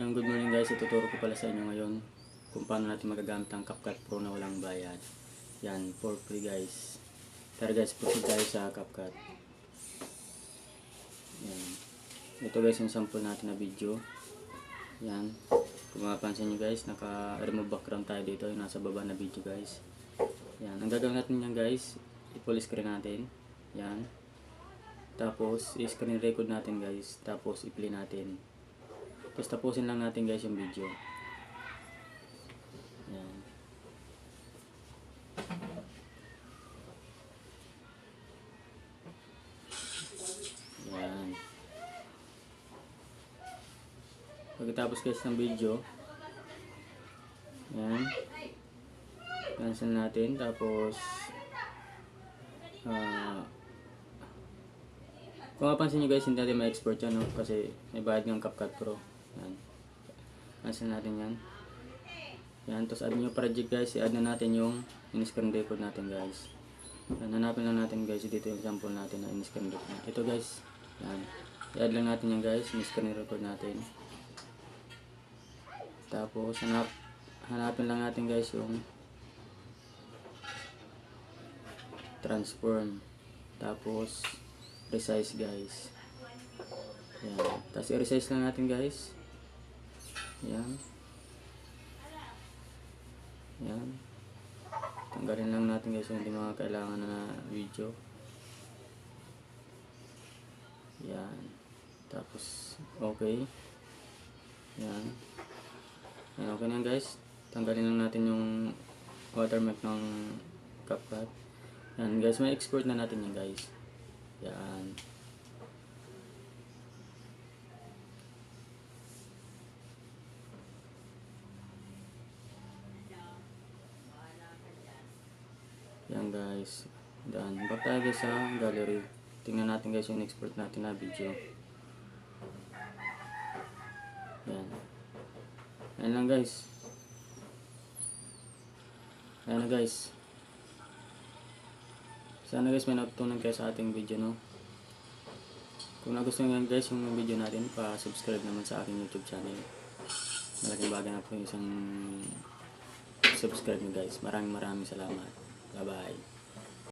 Good morning guys, ituturo ko pala sa inyo ngayon kung paano natin magagamit ang CapCut Pro na walang bayad. Yan, for free guys. Tara guys, proceed tayo sa CapCut. Yan. Ito guys yung sample natin na video. Yan. Kung mapapansin nyo guys, naka-remove background tayo dito, yung nasa baba na video guys. Yan. Ang gagawin natin yan guys, i-full screen natin. Yan. Tapos, i-screen record natin guys. Tapos, i-play natin. Tapos tapusin lang natin guys yung video. Yan. Yan. Pagkatapos guys ng video, yan, cancel natin. Tapos kung mapansin nyo guys, hindi natin ma-export yan, no? Kasi may bayad ng CapCut Pro. Yan. Cancel natin yan. Yan. Tapos add new project guys. I-add na natin yung in-screen record natin guys. Yan. Hanapin lang natin guys. Dito yung sample natin na in-screen record. Ito guys. Yan. I-add lang natin yan guys. In-screen record natin. Tapos hanapin lang natin guys yung transform. Tapos resize guys. Yan. Tapos i-resize lang natin guys. Yan. Yan. Tanggalin lang natin guys yung hindi mga kailangan na video. Yan. Tapos okay. Yan. Yan, okay na guys. Tanggalin lang natin yung watermark ng CapCut. Yan guys, may export na natin yan guys. Yan. Yan guys. Done. Back tayo guys sa gallery. Tingnan natin guys yung export natin na video. Yan. Ayan lang guys. Ayan na guys. Sana guys may natutunan kayo sa ating video, no? Kung nagustuhan nyo guys yung video natin, pa-subscribe naman sa aking YouTube channel. Malaking bagay na po yung isang subscribe nyo guys. Maraming salamat. Bye bye.